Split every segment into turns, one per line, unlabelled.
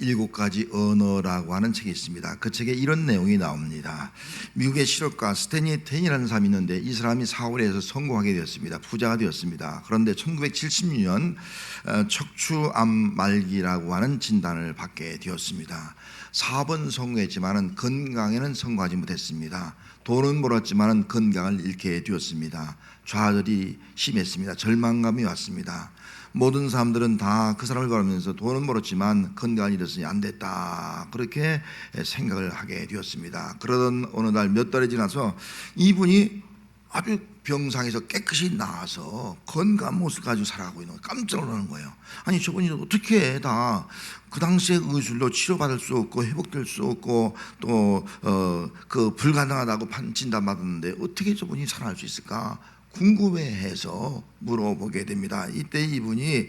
7가지 언어라고 하는 책이 있습니다. 그 책에 이런 내용이 나옵니다. 미국의 실업가 스탠리 텐이라는 사람이 있는데 이 사람이 사월에서 성공하게 되었습니다. 부자가 되었습니다. 그런데 1976년 척추암 말기라고 하는 진단을 받게 되었습니다. 사업은 성공했지만 건강에는 성공하지 못했습니다. 돈은 벌었지만 건강을 잃게 되었습니다. 좌절이 심했습니다. 절망감이 왔습니다. 모든 사람들은 다 그 사람을 바라면서 돈은 벌었지만 건강을 잃었으니 안 됐다, 그렇게 생각을 하게 되었습니다. 그러던 어느 날 몇 달이 지나서 이분이 아주 병상에서 깨끗이 나와서 건강한 모습을 가지고 살아가고 있는 거예요. 깜짝 놀라는 거예요. 아니 저분이 어떻게 다 그 당시에 의술로 치료받을 수 없고 회복될 수 없고 또 그 불가능하다고 진단받았는데 어떻게 저분이 살아날 수 있을까 궁금해해서 물어보게 됩니다. 이때 이분이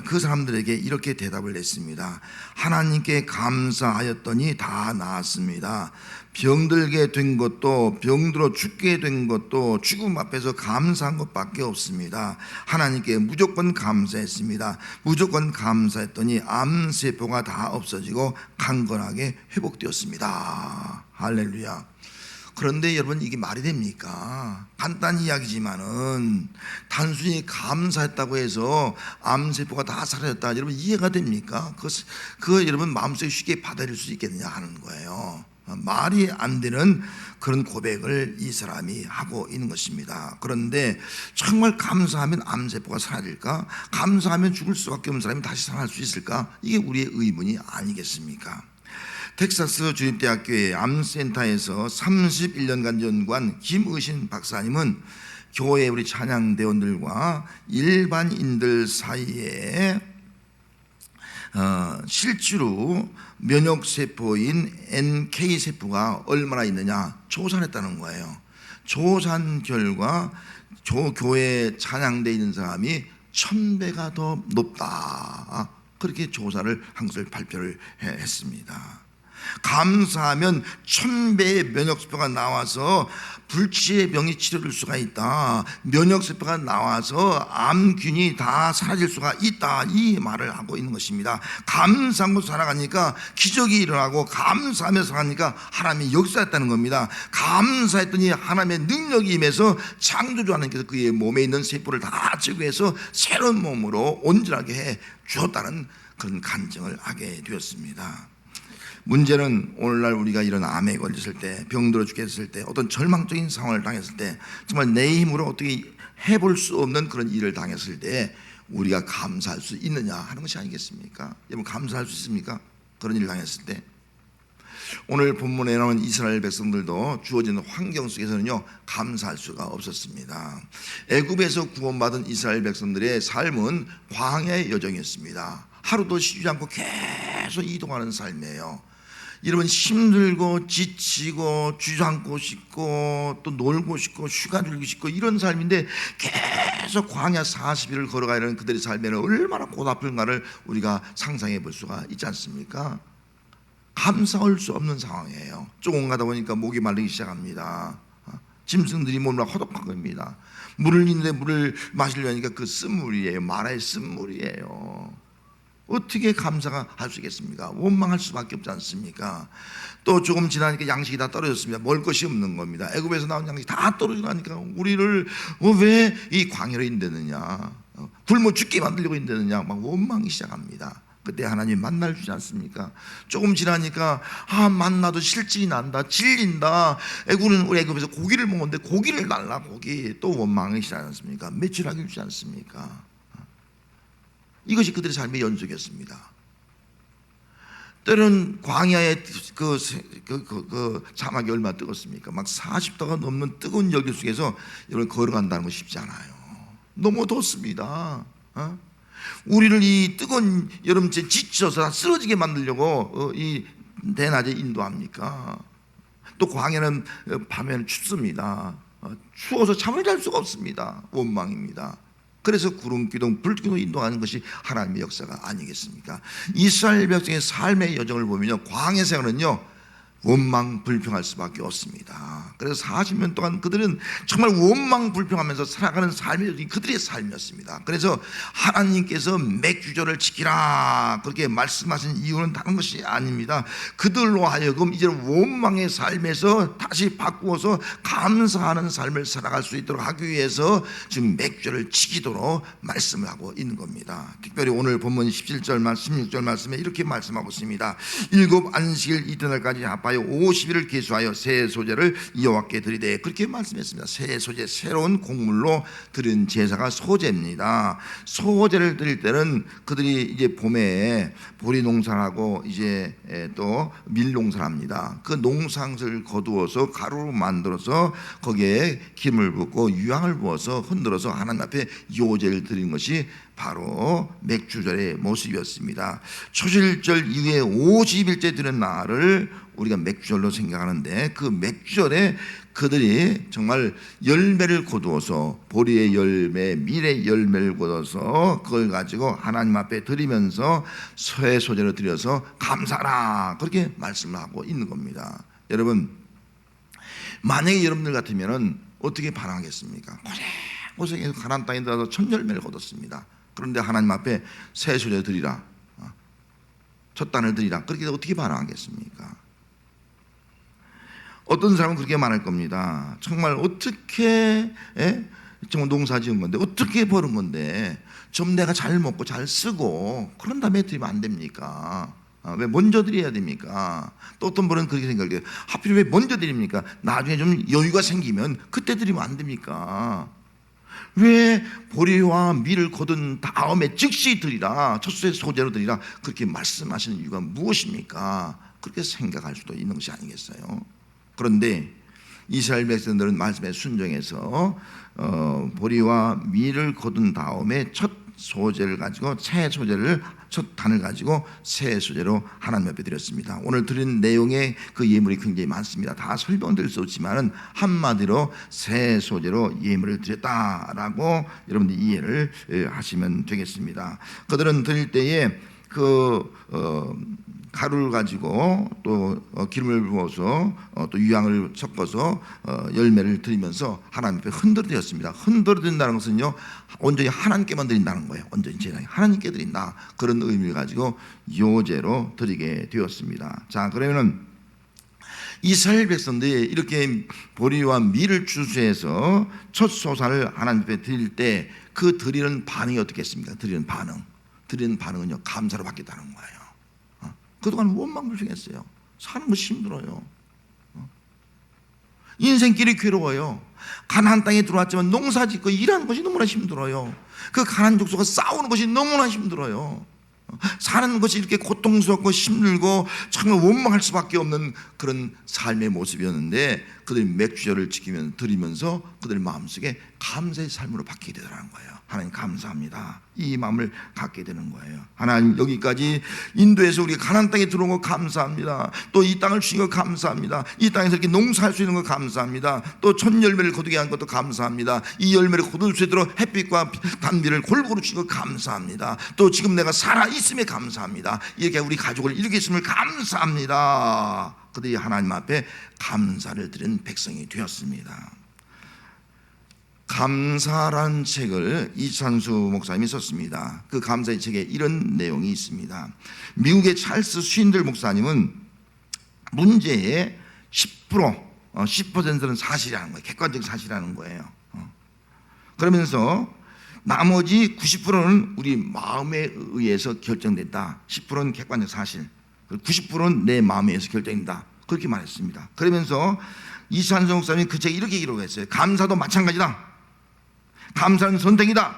그 사람들에게 이렇게 대답을 했습니다. 하나님께 감사하였더니 다 나았습니다. 병들게 된 것도 병들어 죽게 된 것도 죽음 앞에서 감사한 것밖에 없습니다. 하나님께 무조건 감사했습니다. 무조건 감사했더니 암세포가 다 없어지고 강건하게 회복되었습니다. 할렐루야. 그런데 여러분 이게 말이 됩니까? 간단한 이야기지만은 단순히 감사했다고 해서 암세포가 다 사라졌다, 여러분 이해가 됩니까? 그거 여러분 마음속에 쉽게 받아들일 수 있겠느냐 하는 거예요. 말이 안 되는 그런 고백을 이 사람이 하고 있는 것입니다. 그런데 정말 감사하면 암세포가 사라질까? 감사하면 죽을 수밖에 없는 사람이 다시 살아날 수 있을까? 이게 우리의 의문이 아니겠습니까? 텍사스 주립대학교의 암센터에서 31년간 연구한 김의신 박사님은 교회 우리 찬양대원들과 일반인들 사이에 실제로 면역세포인 NK세포가 얼마나 있느냐 조사를 했다는 거예요. 조사한 결과 교회에 찬양되어 있는 사람이 1000배가 더 높다, 그렇게 조사를 한 것을 발표를 했습니다. 감사하면 1000배의 면역세포가 나와서 불치의 병이 치료될 수가 있다, 면역세포가 나와서 암균이 다 사라질 수가 있다, 이 말을 하고 있는 것입니다. 감사하고 살아가니까 기적이 일어나고 감사하며 살아가니까 하나님이 역사했다는 겁니다. 감사했더니 하나님의 능력이 임해서 창조주 하나님께서 그의 몸에 있는 세포를 다 제거해서 새로운 몸으로 온전하게 해 주었다는 그런 간증을 하게 되었습니다. 문제는 오늘날 우리가 이런 암에 걸렸을 때, 병들어 죽겠을 때, 어떤 절망적인 상황을 당했을 때, 정말 내 힘으로 어떻게 해볼 수 없는 그런 일을 당했을 때 우리가 감사할 수 있느냐 하는 것이 아니겠습니까? 여러분 감사할 수 있습니까? 그런 일을 당했을 때. 오늘 본문에 나오는 이스라엘 백성들도 주어진 환경 속에서는요 감사할 수가 없었습니다. 애굽에서 구원받은 이스라엘 백성들의 삶은 광야의 여정이었습니다. 하루도 쉬지 않고 계속 이동하는 삶이에요. 여러분 힘들고 지치고 주저앉고 싶고 또 놀고 싶고 휴가 들고 싶고 이런 삶인데 계속 광야 40일을 걸어가야 하는 그들의 삶에는 얼마나 고달픈가를 우리가 상상해 볼 수가 있지 않습니까? 감사할 수 없는 상황이에요. 조금 가다 보니까 목이 마르기 시작합니다. 짐승들이 몸을 허덕한 겁니다. 물을 있는데 물을 마시려니까 그 쓴물이에요. 마라의 쓴물이에요. 어떻게 감사가 할 수 있겠습니까? 원망할 수밖에 없지 않습니까? 또 조금 지나니까 양식이 다 떨어졌습니다. 먹을 것이 없는 겁니다. 애굽에서 나온 양식이 다 떨어지니까 우리를 왜 이 광야로 인도했느냐, 굶어 죽게 만들려고 인도했느냐, 막 원망이 시작합니다. 그때 하나님 만나를 주지 않습니까? 조금 지나니까 만나도 실증이 난다, 질린다. 우리 애굽에서 고기를 먹었는데 고기를 달라, 고기. 또 원망이 시작하지 않습니까? 매출하기 주지 않습니까? 이것이 그들의 삶의 연속이었습니다. 때로는 광야의 그 사막이 얼마나 뜨겁습니까? 막 40도가 넘는 뜨거운 열기 속에서 여러분 걸어간다는 건 쉽지 않아요. 너무 덥습니다. 우리를 이 뜨거운 여름째 지쳐서 다 쓰러지게 만들려고 이 대낮에 인도합니까? 또 광야는 밤에는 춥습니다. 추워서 잠을 잘 수가 없습니다. 원망입니다. 그래서 구름기둥, 불기둥 인도하는 것이 하나님의 역사가 아니겠습니까? 이스라엘 백성의 삶의 여정을 보면요, 광야 생활은요 원망불평할 수밖에 없습니다. 그래서 40년 동안 그들은 정말 원망불평하면서 살아가는 삶이 그들의 삶이었습니다. 그래서 하나님께서 맥주절을 지키라 그렇게 말씀하신 이유는 다른 것이 아닙니다. 그들로 하여금 이제 원망의 삶에서 다시 바꾸어서 감사하는 삶을 살아갈 수 있도록 하기 위해서 지금 맥주절을 지키도록 말씀을 하고 있는 겁니다. 특별히 오늘 본문 17절 말씀 16절 말씀에 이렇게 말씀하고 있습니다. 일곱 안식일 이튿날까지 합하여 50일을 계수하여 새 소제를 여호와께 드리되 그렇게 말씀했습니다. 새 소제, 새로운 곡물로 드린 제사가 소제입니다. 소제를 드릴 때는 그들이 이제 봄에 보리 농사를 하고 이제 또 밀 농사를 합니다. 그 농상을 거두어서 가루로 만들어서 거기에 기름을 붓고 유향을 부어서 흔들어서 하나님 앞에 요제를 드리는 것이 바로 맥주절의 모습이었습니다. 초실절 이후에 50일째 되는 날을 우리가 맥주절로 생각하는데 그 맥주절에 그들이 정말 열매를 거두어서 보리의 열매, 밀의 열매를 거둬서 그걸 가지고 하나님 앞에 드리면서 새 소제로 드려서 감사하라 그렇게 말씀을 하고 있는 겁니다. 여러분, 만약에 여러분들 같으면 어떻게 반응하겠습니까? 고생해서 가나안 땅에 들어가서 첫 열매를 거뒀습니다. 그런데 하나님 앞에 새 소제 드리라, 첫 단을 드리라, 그렇게 어떻게 반응하겠습니까? 어떤 사람은 그렇게 말할 겁니다. 정말 어떻게 정말 농사 지은 건데 어떻게 버는 건데 좀 내가 잘 먹고 잘 쓰고 그런 다음에 드리면 안 됩니까? 왜 먼저 드려야 됩니까? 또 어떤 분은 그렇게 생각해요. 하필 왜 먼저 드립니까? 나중에 좀 여유가 생기면 그때 드리면 안 됩니까? 왜 보리와 밀을 거둔 다음에 즉시 드리라, 첫 소제로 드리라 그렇게 말씀하시는 이유가 무엇입니까? 그렇게 생각할 수도 있는 것이 아니겠어요? 그런데 이스라엘 백성들은 말씀에 순종해서 보리와 밀을 거둔 다음에 첫 소제를 가지고 새 소제를 첫 단을 가지고 새 소제로 하나님 앞에 드렸습니다. 오늘 드린 내용의 그 예물이 굉장히 많습니다. 다 설명드릴 수 없지만은 한마디로 새 소제로 예물을 드렸다라고 여러분들 이해를 하시면 되겠습니다. 그들은 드릴 때에 가루를 가지고 또 기름을 부어서 또 유향을 섞어서 열매를 드리면서 하나님 앞에 흔들어드렸습니다. 흔들어드린다는 것은요, 온전히 하나님께만 드린다는 거예요. 온전히 제사에 하나님께 드린다, 그런 의미를 가지고 요제로 드리게 되었습니다. 자, 그러면은 이스라엘 백성들이 이렇게 보리와 밀을 추수해서 첫 소산을 하나님 앞에 드릴 때 그 드리는 반응이 어떻겠습니까? 드리는 반응은요, 감사로 받겠다는 거예요. 그동안 원망불평했어요. 사는 것이 힘들어요. 인생길이 괴로워요. 가나안 땅에 들어왔지만 농사짓고 일하는 것이 너무나 힘들어요. 그 가나안 족속과 싸우는 것이 너무나 힘들어요. 사는 것이 이렇게 고통스럽고 힘들고 정말 원망할 수밖에 없는 그런 삶의 모습이었는데 그들이 맥주절을 지키면서 드리면서 그들 마음속에 감사의 삶으로 바뀌게 되더라는 거예요. 하나님 감사합니다, 이 마음을 갖게 되는 거예요. 하나님, 여기까지 인도에서 우리가 가나안 땅에 들어온 거 감사합니다. 또 이 땅을 주신 거 감사합니다. 이 땅에서 이렇게 농사할 수 있는 거 감사합니다. 또 첫 열매를 거두게 한 것도 감사합니다. 이 열매를 거둘 수 있도록 햇빛과 단비를 골고루 주신 거 감사합니다. 또 지금 내가 살아있음에 감사합니다. 이렇게 우리 가족을 이렇게 있음을 감사합니다. 그들이 하나님 앞에 감사를 드린 백성이 되었습니다. 감사란 책을 이찬수 목사님이 썼습니다. 그 감사의 책에 이런 내용이 있습니다. 미국의 찰스 쉰들 목사님은 문제의 10%는 사실이라는 거예요. 객관적 사실이라는 거예요. 그러면서 나머지 90%는 우리 마음에 의해서 결정된다. 10%는 객관적 사실, 90%는 내 마음에 의해서 결정된다, 그렇게 말했습니다. 그러면서 이찬수 목사님이 그 책에 이렇게 기록했어요. 감사도 마찬가지다. 감사는 선택이다.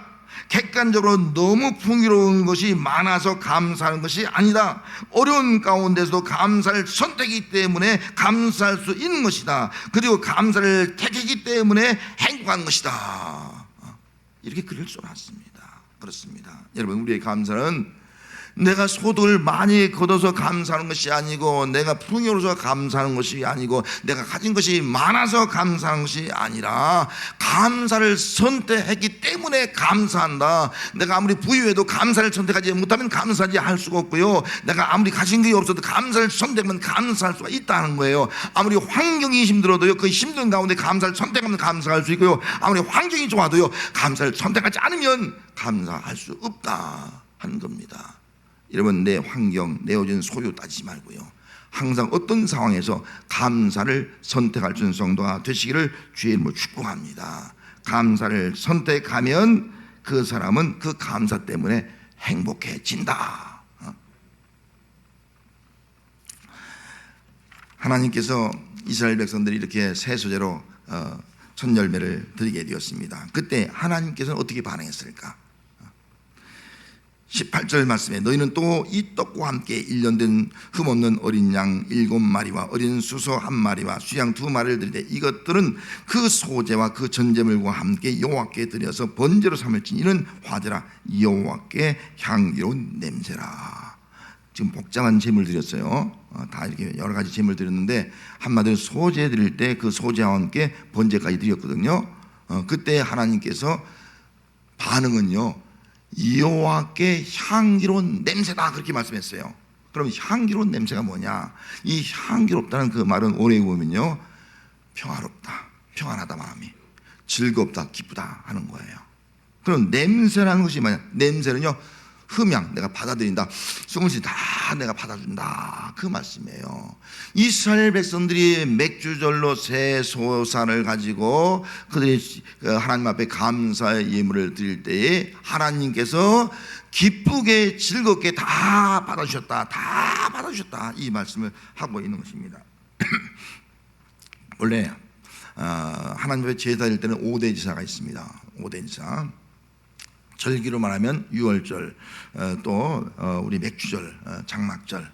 객관적으로 너무 풍요로운 것이 많아서 감사하는 것이 아니다. 어려운 가운데서도 감사를 선택이기 때문에 감사할 수 있는 것이다. 그리고 감사를 택했기 때문에 행복한 것이다. 이렇게 글을 써놨습니다. 그렇습니다. 여러분, 우리의 감사는 내가 소득을 많이 거둬서 감사하는 것이 아니고, 내가 풍요로워서 감사하는 것이 아니고, 내가 가진 것이 많아서 감사하는 것이 아니라 감사를 선택했기 때문에 감사한다. 내가 아무리 부유해도 감사를 선택하지 못하면 감사하지 할 수가 없고요, 내가 아무리 가진 게 없어도 감사를 선택하면 감사할 수가 있다는 거예요. 아무리 환경이 힘들어도요, 그 힘든 가운데 감사를 선택하면 감사할 수 있고요, 아무리 환경이 좋아도요, 감사를 선택하지 않으면 감사할 수 없다 하는 겁니다. 여러분, 내 환경, 내어진 소유 따지지 말고요, 항상 어떤 상황에서 감사를 선택할 수 있는 성도가 되시기를 주의 이름으로 축복합니다. 감사를 선택하면 그 사람은 그 감사 때문에 행복해진다. 하나님께서 이스라엘 백성들이 이렇게 새 소재로 첫 열매를 드리게 되었습니다. 그때 하나님께서는 어떻게 반응했을까? 18절 말씀에 너희는 또 이 떡과 함께 1년 된 흠없는 어린 양 7마리와 어린 수소 1마리와 수양 2마리를 드리되 이것들은 그 소제와 그 전제물과 함께 여호와께 드려서 번제로 삼을지니 이는 화제라 여호와께 향기로운 냄새라. 지금 복잡한 제물 드렸어요. 다 이렇게 여러 가지 제물 드렸는데, 한마디로 소제 드릴 때 그 소제와 함께 번제까지 드렸거든요. 그때 하나님께서 반응은요, 여호와께 향기로운 냄새다, 그렇게 말씀했어요. 그럼 향기로운 냄새가 뭐냐? 이 향기롭다는 그 말은 오래 보면요, 평화롭다, 평안하다, 마음이 즐겁다, 기쁘다 하는 거예요. 그럼 냄새라는 것이 뭐냐? 냄새는요, 흠양, 내가 받아들인다, 숨을 쉬다 내가 받아준다, 그 말씀이에요. 이스라엘 백성들이 맥주절로 새 소산을 가지고 그들이 하나님 앞에 감사의 예물을 드릴 때에 하나님께서 기쁘게 즐겁게 다 받아주셨다, 다 받아주셨다, 이 말씀을 하고 있는 것입니다. 원래 하나님 앞에 제사 드릴 때는 5대 제사가 있습니다. 5대 제사. 절기로 말하면 유월절, 또 우리 맥주절, 장막절,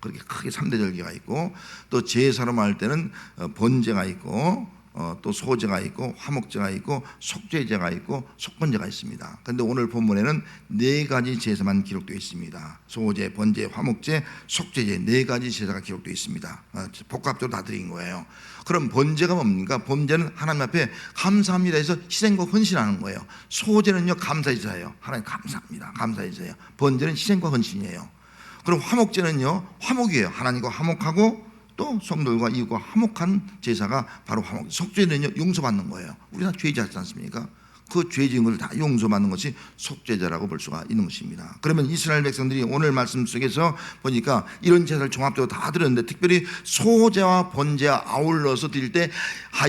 그렇게 크게 3대 절기가 있고, 또 제사로 말할 때는 번제가 있고, 또 소제가 있고, 화목제가 있고, 속죄제가 있고, 속건제가 있습니다. 그런데 오늘 본문에는 4가지 제사만 기록되어 있습니다. 소제, 번제, 화목제, 속죄제 4가지 제사가 기록되어 있습니다. 복합적으로 다 드린 거예요. 그럼 번제가 뭡니까? 번제는 하나님 앞에 감사합니다 해서 희생과 헌신하는 거예요. 소제는요, 감사제사예요. 하나님 감사합니다, 감사제사예요. 번제는 희생과 헌신이에요. 그럼 화목제는요, 화목이에요. 하나님과 화목하고 또 성도들과 이웃과 화목한 제사가 바로 화목. 속죄는요, 용서받는 거예요. 우리가 죄 지었지 않습니까? 그 죄 지은 것을 다 용서받는 것이 속죄제라고 볼 수가 있는 것입니다. 그러면 이스라엘 백성들이 오늘 말씀 속에서 보니까 이런 제사를 종합적으로 다 드렸는데, 특별히 소제와 번제와 아울러서 드릴 때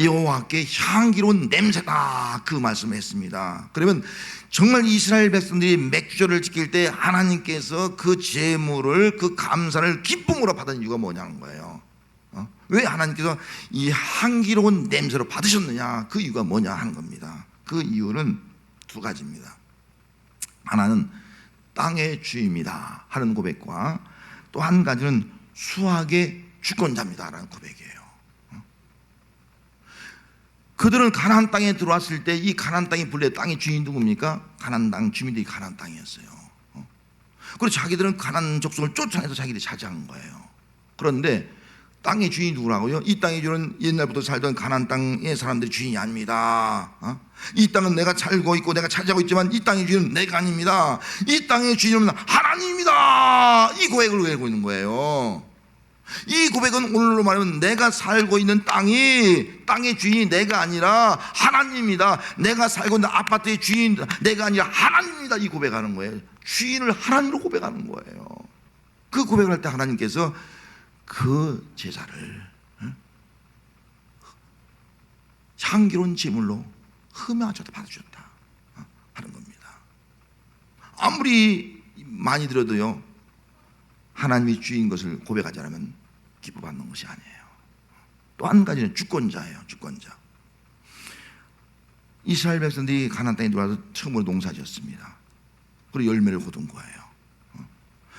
여호와께 향기로운 냄새다, 그 말씀을 했습니다. 그러면 정말 이스라엘 백성들이 맥주절을 지킬 때 하나님께서 그 제물을, 그 감사를 기쁨으로 받은 이유가 뭐냐는 거예요. 왜 하나님께서 이 향기로운 냄새로 받으셨느냐, 그 이유가 뭐냐 하는 겁니다. 그 이유는 2가지입니다. 하나는 땅의 주입니다 하는 고백과, 또 한 가지는 수학의 주권자입니다 라는 고백이에요. 그들은 가나안 땅에 들어왔을 때 이 가나안 땅이 본래 땅의 주인이 누굽니까? 가나안 땅 주민들이 가나안 땅이었어요. 그리고 자기들은 가나안 족속을 쫓아내서 자기들이 차지한 거예요. 그런데 땅의 주인이 누구라고요? 이 땅의 주인은 옛날부터 살던 가나안 땅의 사람들이 주인이 아닙니다. 이 땅은 내가 살고 있고 내가 차지하고 있지만 이 땅의 주인은 내가 아닙니다. 이 땅의 주인은 하나님입니다. 이 고백을 외우고 있는 거예요. 이 고백은 오늘로 말하면 내가 살고 있는 땅의 주인이 내가 아니라 하나님입니다. 내가 살고 있는 아파트의 주인 내가 아니라 하나님입니다. 이 고백하는 거예요. 주인을 하나님으로 고백하는 거예요. 그 고백을 할 때 하나님께서 그 제사를 향기로운 제물로 흠양하셔서 받아주셨다 하는 겁니다. 아무리 많이 들어도요, 하나님이 주인 것을 고백하지 않으면 기뻐 받는 것이 아니에요. 또 한 가지는 주권자예요. 주권자. 이스라엘 백성들이 가나안 땅에 들어와서 처음으로 농사지었습니다. 그리고 열매를 거둔 거예요.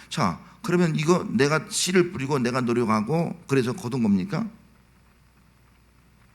자, 그러면 이거 내가 씨를 뿌리고 내가 노력하고 그래서 거둔 겁니까?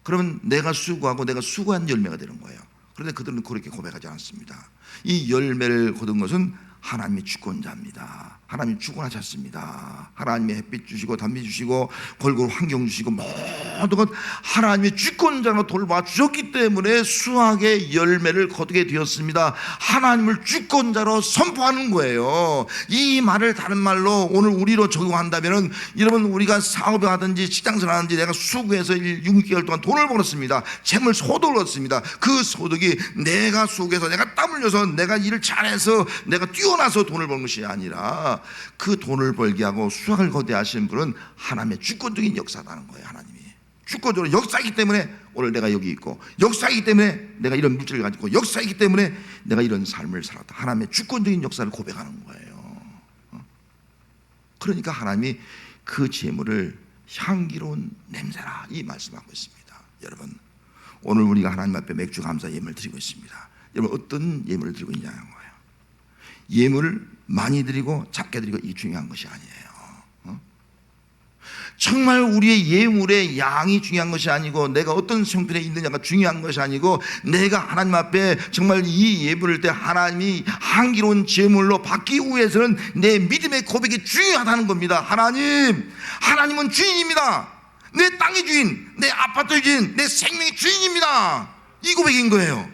그러면 내가 수고하고 내가 수고한 열매가 되는 거예요. 그런데 그들은 그렇게 고백하지 않습니다. 이 열매를 거둔 것은 하나님이 주권자입니다. 하나님이 주권하셨습니다. 하나님이 햇빛 주시고 담비 주시고 골고루 환경 주시고 모든 것 하나님의 주권자로 돌봐 주셨기 때문에 수확의 열매를 거두게 되었습니다. 하나님을 주권자로 선포하는 거예요. 이 말을 다른 말로 오늘 우리로 적용한다면, 여러분, 우리가 사업을 하든지 직장생활 하든지 내가 수고해서 6개월 동안 돈을 벌었습니다. 재물 소득을 얻었습니다. 그 소득이 내가 수고해서 내가 땀 흘려서 내가 일을 잘해서 내가 뛰어나서 돈을 버는 것이 아니라 그 돈을 벌게 하고 수확을 거두게 하시는 분은 하나님의 주권적인 역사라는 거예요. 하나님이 주권적으로 역사이기 때문에 오늘 내가 여기 있고, 역사이기 때문에 내가 이런 물질을 가지고 있고, 역사이기 때문에 내가 이런 삶을 살았다. 하나님의 주권적인 역사를 고백하는 거예요. 그러니까 하나님이 그 재물을 향기로운 냄새라 이 말씀하고 있습니다. 여러분, 오늘 우리가 하나님 앞에 맥주 감사 예물을 드리고 있습니다. 여러분, 어떤 예물을 드리고 있냐는 거예요. 예물을 많이 드리고 작게 드리고 이게 중요한 것이 아니에요. 정말 우리의 예물의 양이 중요한 것이 아니고, 내가 어떤 형편에 있느냐가 중요한 것이 아니고, 내가 하나님 앞에 정말 이 예물을 때 하나님이 향기로운 제물로 받기 위해서는 내 믿음의 고백이 중요하다는 겁니다. 하나님은 주인입니다. 내 땅의 주인, 내 아파트의 주인, 내 생명의 주인입니다. 이 고백인 거예요.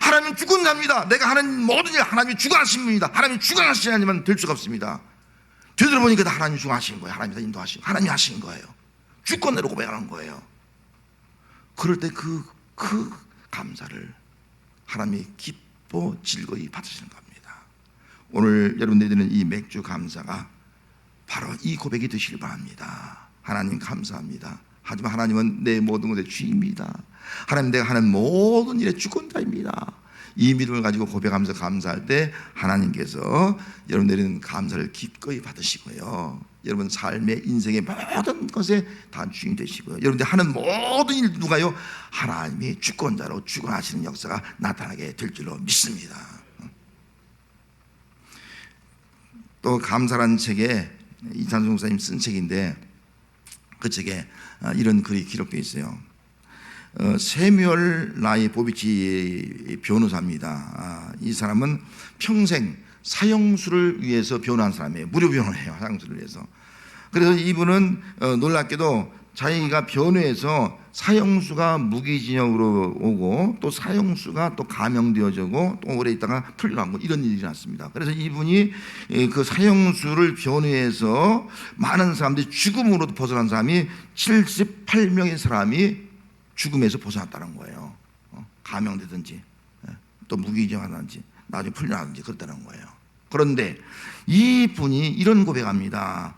하나님은 주권자입니다. 내가 하는 모든 일 하나님이 주관하신 분입니다. 하나님이 주관하시지 않으면 될 수가 없습니다. 되돌아보니까 다 하나님이 주관하신 거예요. 하나님이 다 인도하신, 하나님이 하신 거예요. 주권대로 고백하는 거예요. 그럴 때 그 감사를 하나님이 기뻐 즐거이 받으시는 겁니다. 오늘 여러분들이 드리는 이 맥주 감사가 바로 이 고백이 되시길 바랍니다. 하나님 감사합니다. 하지만 하나님은 내 모든 것의 주인입니다. 하나님, 내가 하는 모든 일의 주권자입니다. 이 믿음을 가지고 고백하면서 감사할 때 하나님께서 여러분들은 감사를 기꺼이 받으시고요, 여러분 삶의 인생의 모든 것에 다 주인 되시고요, 여러분들 하는 모든 일 누가요? 하나님이 주권자로 주권하시는 역사가 나타나게 될 줄로 믿습니다. 또 감사라는 책에 이찬수 목사님 쓴 책인데, 그 책에 이런 글이 기록되어 있어요. 세뮤얼 라이보비치 변호사입니다. 이 사람은 평생 사형수를 위해서 변호한 사람이에요. 무료 변호를 해요, 사형수를 위해서. 그래서 이분은 놀랍게도 자기가 변호해서 사형수가 무기징역으로 오고, 또 사형수가 또 감형되어지고, 또 오래 있다가 풀려나고, 이런 일이 났습니다. 그래서 이분이 그 사형수를 변호해서 많은 사람들이 죽음으로도 벗어난 사람이 78명의 사람이 죽음에서 벗어났다는 거예요. 감형되든지 또 무기징역하든지 나중에 풀려나든지 그렇다는 거예요. 그런데 이분이 이런 고백합니다.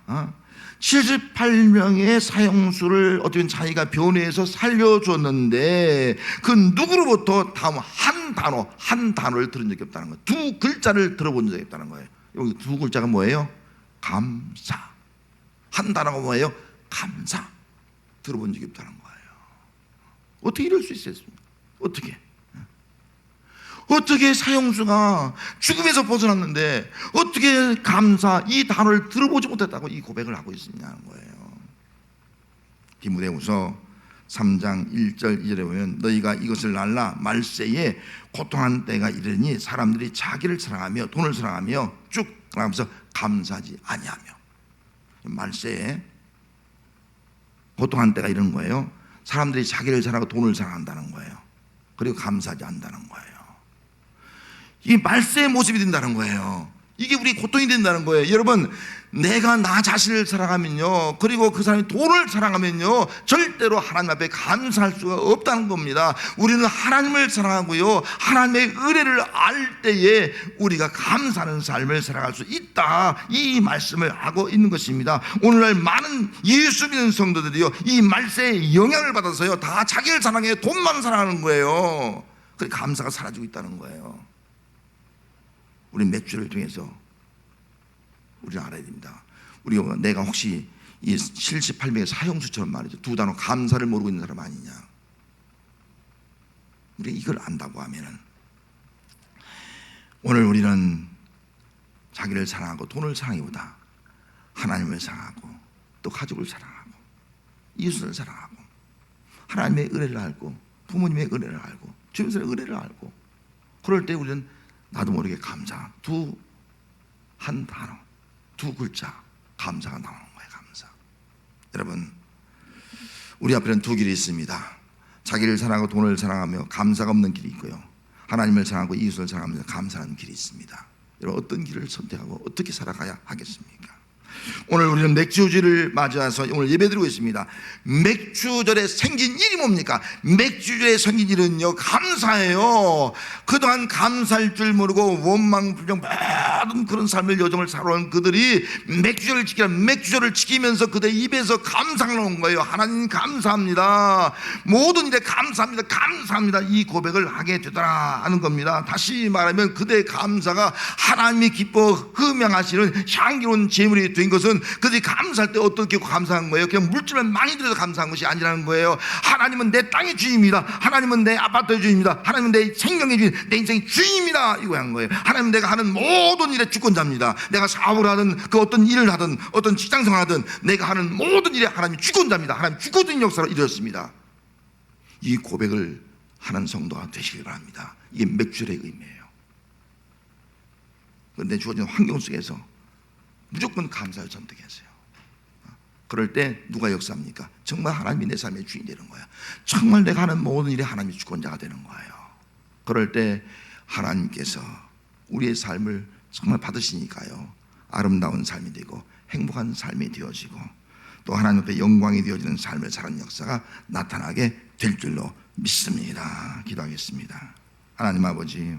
78명의 사형수를 어떻게 자기가 변호해서 살려줬는데 그 누구로부터 다음 한 단어를 들은 적이 없다는 거예요. 두 글자를 들어본 적이 없다는 거예요. 여기 두 글자가 뭐예요? 감사. 한 단어가 뭐예요? 감사. 들어본 적이 없다는 거예요. 어떻게 이럴 수 있었습니까? 어떻게 사형수가 죽음에서 벗어났는데 어떻게 감사 이 단어를 들어보지 못했다고 이 고백을 하고 있느냐는 거예요. 디모데후서 3장 1절 2절에 보면, 너희가 이것을 알라. 말세에 고통한 때가 이르니 사람들이 자기를 사랑하며 돈을 사랑하며 쭉 나가면서 감사하지 아니하며. 말세에 고통한 때가 이런 거예요. 사람들이 자기를 사랑하고 돈을 사랑한다는 거예요. 그리고 감사하지 않는다는 거예요. 이게 말세의 모습이 된다는 거예요. 이게 우리 고통이 된다는 거예요. 여러분, 내가 나 자신을 사랑하면요, 그리고 그 사람이 돈을 사랑하면요, 절대로 하나님 앞에 감사할 수가 없다는 겁니다. 우리는 하나님을 사랑하고요, 하나님의 은혜를 알 때에 우리가 감사하는 삶을 살아갈 수 있다, 이 말씀을 하고 있는 것입니다. 오늘날 많은 예수 믿는 성도들이요, 이 말세의 영향을 받아서요, 다 자기를 사랑해 돈만 사랑하는 거예요. 그래서 감사가 사라지고 있다는 거예요. 우리 맥주를 통해서 우리는 알아야 됩니다. 우리가 내가 혹시 이 78명의 사형수처럼 말이죠, 두 단어 감사를 모르고 있는 사람 아니냐. 우리가 이걸 안다고 하면은 오늘 우리는 자기를 사랑하고 돈을 사랑하기보다 하나님을 사랑하고 또 가족을 사랑하고 이웃을 사랑하고 하나님의 은혜를 알고 부모님의 은혜를 알고 주변 사람의 은혜를 알고, 그럴 때 우리는 나도 모르게 감사, 두 한 단어, 두 글자, 감사가 나오는 거예요. 감사. 여러분, 우리 앞에는 두 길이 있습니다. 자기를 사랑하고 돈을 사랑하며 감사가 없는 길이 있고요, 하나님을 사랑하고 이웃을 사랑하면서 감사하는 길이 있습니다. 여러분, 어떤 길을 선택하고 어떻게 살아가야 하겠습니까? 오늘 우리는 맥주절을 맞이해서 오늘 예배드리고 있습니다. 맥주절에 생긴 일이 뭡니까? 맥주절에 생긴 일은요, 감사예요. 그동안 감사할 줄 모르고 원망 불평 모든 그런 삶을 여정을 살아온 그들이 맥주절을 지키면서 그들의 입에서 감사가 나온 거예요. 하나님 감사합니다, 모든 일에 감사합니다, 감사합니다, 이 고백을 하게 되더라 하는 겁니다. 다시 말하면 그들의 감사가 하나님이 기뻐 흠양하시는 향기로운 제물이 된 것은 그들이 감사할 때 어떻게 감사한 거예요? 그냥 물질만 많이 들여서 감사한 것이 아니라는 거예요. 하나님은 내 땅의 주인입니다. 하나님은 내 아파트의 주인입니다. 하나님은 내 생명의 주인, 내 인생의 주인입니다, 이거 한 거예요. 하나님은 내가 하는 모든 일의 주권자입니다. 내가 사업을 하든 그 어떤 일을 하든 어떤 직장생활을 하든 내가 하는 모든 일에 하나님이 주권자입니다. 하나님 주권적인 역사로 이루어졌습니다. 이 고백을 하는 성도가 되시길 바랍니다. 이게 맥주절의 의미예요. 그런데 주어진 환경 속에서 무조건 감사를 선택했어요. 그럴 때 누가 역사합니까? 정말 하나님이 내 삶의 주인이 되는 거야. 정말 내가 하는 모든 일에 하나님이 주권자가 되는 거예요. 그럴 때 하나님께서 우리의 삶을 정말 받으시니까요, 아름다운 삶이 되고 행복한 삶이 되어지고 또 하나님 앞에 영광이 되어지는 삶을 사는 역사가 나타나게 될 줄로 믿습니다. 기도하겠습니다. 하나님 아버지,